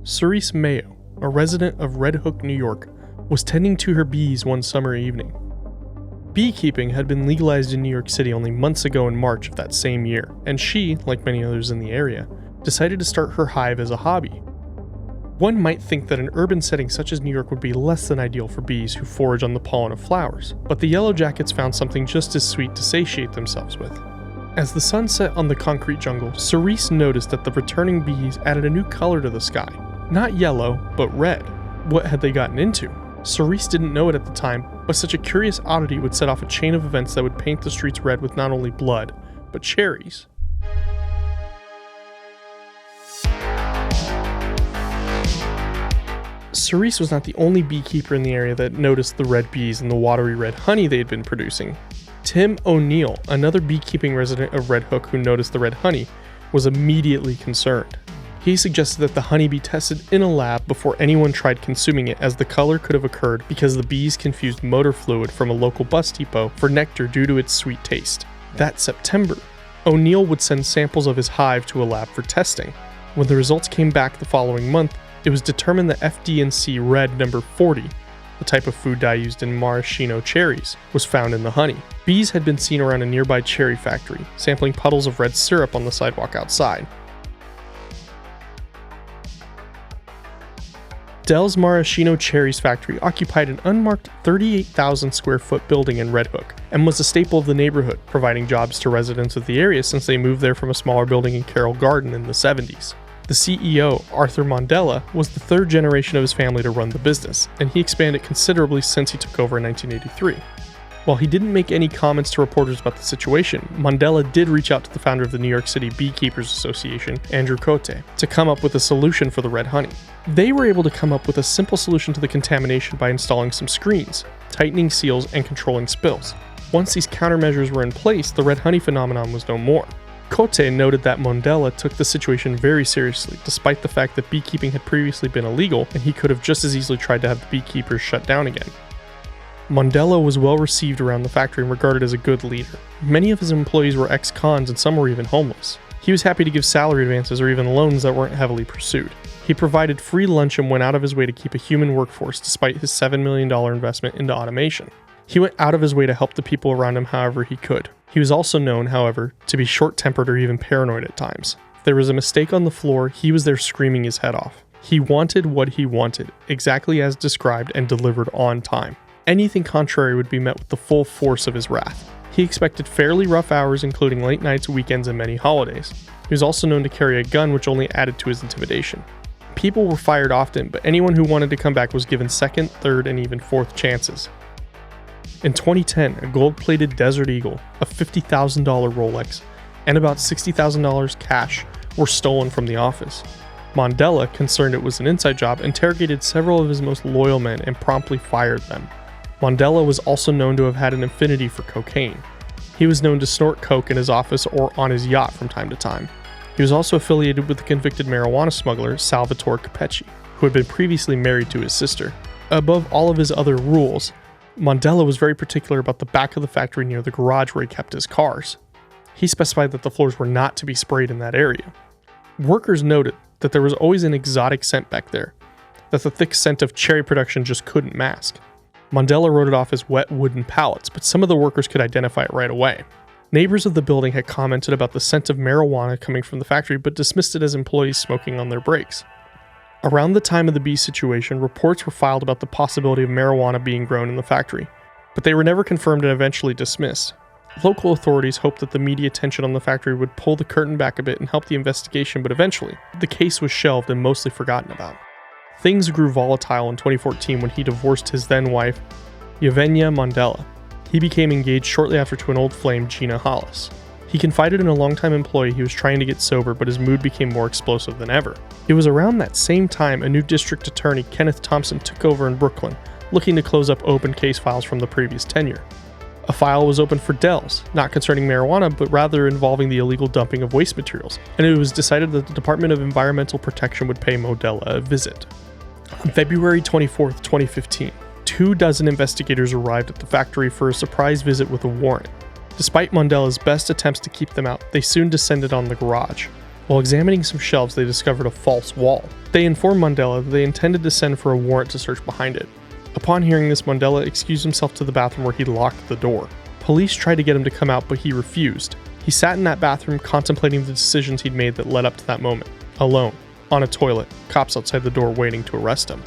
Cerise Mayo, a resident of Red Hook, New York, was tending to her bees one summer evening. Beekeeping had been legalized in New York City only months ago in March of that same year, and she, like many others in the area, decided to start her hive as a hobby. One might think that an urban setting such as New York would be less than ideal for bees who forage on the pollen of flowers, but the yellow jackets found something just as sweet to satiate themselves with. As the sun set on the concrete jungle, Cerise noticed that the returning bees added a new color to the sky. Not yellow, but red. What had they gotten into? Cerise didn't know it at the time, but such a curious oddity would set off a chain of events that would paint the streets red with not only blood, but cherries. Cerise was not the only beekeeper in the area that noticed the red bees and the watery red honey they had been producing. Tim O'Neill, another beekeeping resident of Red Hook who noticed the red honey, was immediately concerned. He suggested that the honey be tested in a lab before anyone tried consuming it, as the color could have occurred because the bees confused motor fluid from a local bus depot for nectar due to its sweet taste. That September, O'Neill would send samples of his hive to a lab for testing. When the results came back the following month, it was determined that FD&C red number 40, the type of food dye used in maraschino cherries, was found in the honey. Bees had been seen around a nearby cherry factory, sampling puddles of red syrup on the sidewalk outside. Dell's maraschino cherries factory occupied an unmarked 38,000 square foot building in Red Hook and was a staple of the neighborhood, providing jobs to residents of the area since they moved there from a smaller building in Carroll Garden in the 70s. The CEO, Arthur Mandela, was the third generation of his family to run the business, and he expanded considerably since he took over in 1983. While he didn't make any comments to reporters about the situation, Mandela did reach out to the founder of the New York City Beekeepers Association, Andrew Cote, to come up with a solution for the red honey. They were able to come up with a simple solution to the contamination by installing some screens, tightening seals, and controlling spills. Once these countermeasures were in place, the red honey phenomenon was no more. Cote noted that Mandela took the situation very seriously, despite the fact that beekeeping had previously been illegal and he could have just as easily tried to have the beekeepers shut down again. Mandela was well received around the factory and regarded as a good leader. Many of his employees were ex-cons and some were even homeless. He was happy to give salary advances or even loans that weren't heavily pursued. He provided free lunch and went out of his way to keep a human workforce despite his $7 million investment into automation. He went out of his way to help the people around him however he could. He was also known, however, to be short-tempered or even paranoid at times. If there was a mistake on the floor, he was there screaming his head off. He wanted what he wanted, exactly as described, and delivered on time. Anything contrary would be met with the full force of his wrath. He expected fairly rough hours, including late nights, weekends, and many holidays. He was also known to carry a gun, which only added to his intimidation. People were fired often, but anyone who wanted to come back was given second, third, and even fourth chances. In 2010, a gold-plated Desert Eagle, a $50,000 Rolex, and about $60,000 cash were stolen from the office. Mandela, concerned it was an inside job, interrogated several of his most loyal men and promptly fired them. Mandela was also known to have had an affinity for cocaine. He was known to snort coke in his office or on his yacht from time to time. He was also affiliated with the convicted marijuana smuggler Salvatore Capecci, who had been previously married to his sister. Above all of his other rules, Mandela was very particular about the back of the factory near the garage where he kept his cars. He specified that the floors were not to be sprayed in that area. Workers noted that there was always an exotic scent back there, that the thick scent of cherry production just couldn't mask. Mandela wrote it off as wet wooden pallets, but some of the workers could identify it right away. Neighbors of the building had commented about the scent of marijuana coming from the factory, but dismissed it as employees smoking on their breaks. Around the time of the bee situation, reports were filed about the possibility of marijuana being grown in the factory, but they were never confirmed and eventually dismissed. Local authorities hoped that the media attention on the factory would pull the curtain back a bit and help the investigation, but eventually, the case was shelved and mostly forgotten about. Things grew volatile in 2014 when he divorced his then-wife, Yevgenia Mandela. He became engaged shortly after to an old flame, Gina Hollis. He confided in a longtime employee he was trying to get sober, but his mood became more explosive than ever. It was around that same time a new district attorney, Kenneth Thompson, took over in Brooklyn, looking to close up open case files from the previous tenure. A file was opened for Dells, not concerning marijuana, but rather involving the illegal dumping of waste materials, and it was decided that the Department of Environmental Protection would pay Mandela a visit. On February 24, 2015, 24 investigators arrived at the factory for a surprise visit with a warrant. Despite Mandela's best attempts to keep them out, they soon descended on the garage. While examining some shelves, they discovered a false wall. They informed Mandela that they intended to send for a warrant to search behind it. Upon hearing this, Mandela excused himself to the bathroom where he locked the door. Police tried to get him to come out, but he refused. He sat in that bathroom contemplating the decisions he'd made that led up to that moment. Alone, on a toilet, cops outside the door waiting to arrest him.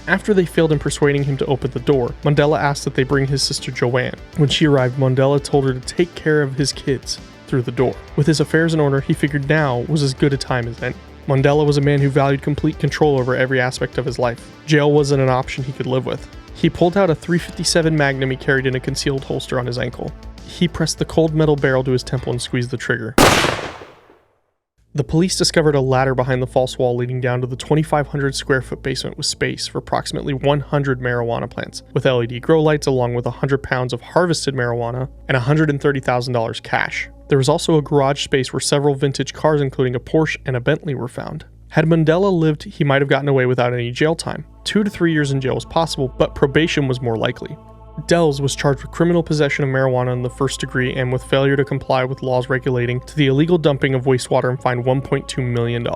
After they failed in persuading him to open the door, Mandela asked that they bring his sister Joanne. When she arrived, Mandela told her to take care of his kids through the door. With his affairs in order, he figured now was as good a time as any. Mandela was a man who valued complete control over every aspect of his life. Jail wasn't an option he could live with. He pulled out a .357 Magnum he carried in a concealed holster on his ankle. He pressed the cold metal barrel to his temple and squeezed the trigger. The police discovered a ladder behind the false wall leading down to the 2,500 square foot basement with space for approximately 100 marijuana plants, with LED grow lights along with 100 pounds of harvested marijuana and $130,000 cash. There was also a garage space where several vintage cars including a Porsche and a Bentley were found. Had Mandela lived, he might have gotten away without any jail time. 2 to 3 years in jail was possible, but probation was more likely. Dells was charged with criminal possession of marijuana in the first degree and with failure to comply with laws regulating to the illegal dumping of wastewater and fined $1.2 million.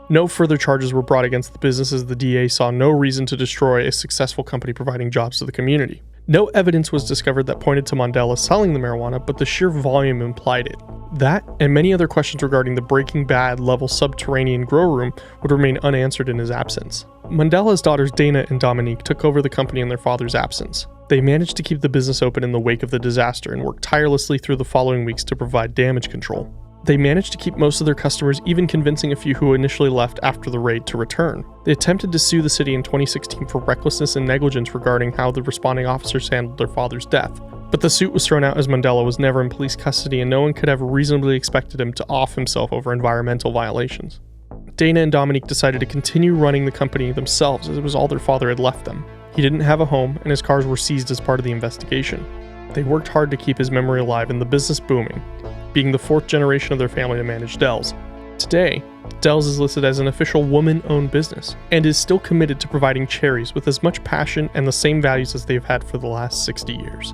No further charges were brought against the business as the DA saw no reason to destroy a successful company providing jobs to the community. No evidence was discovered that pointed to Mandela selling the marijuana, but the sheer volume implied it. That, and many other questions regarding the Breaking Bad level subterranean grow room would remain unanswered in his absence. Mandela's daughters Dana and Dominique took over the company in their father's absence. They managed to keep the business open in the wake of the disaster and worked tirelessly through the following weeks to provide damage control. They managed to keep most of their customers, even convincing a few who initially left after the raid to return. They attempted to sue the city in 2016 for recklessness and negligence regarding how the responding officers handled their father's death. But the suit was thrown out as Mandela was never in police custody and no one could have reasonably expected him to off himself over environmental violations. Dana and Dominique decided to continue running the company themselves as it was all their father had left them. He didn't have a home and his cars were seized as part of the investigation. They worked hard to keep his memory alive and the business booming, being the 4th generation of their family to manage Dells. Today, Dells is listed as an official woman-owned business and is still committed to providing cherries with as much passion and the same values as they've had for the last 60 years.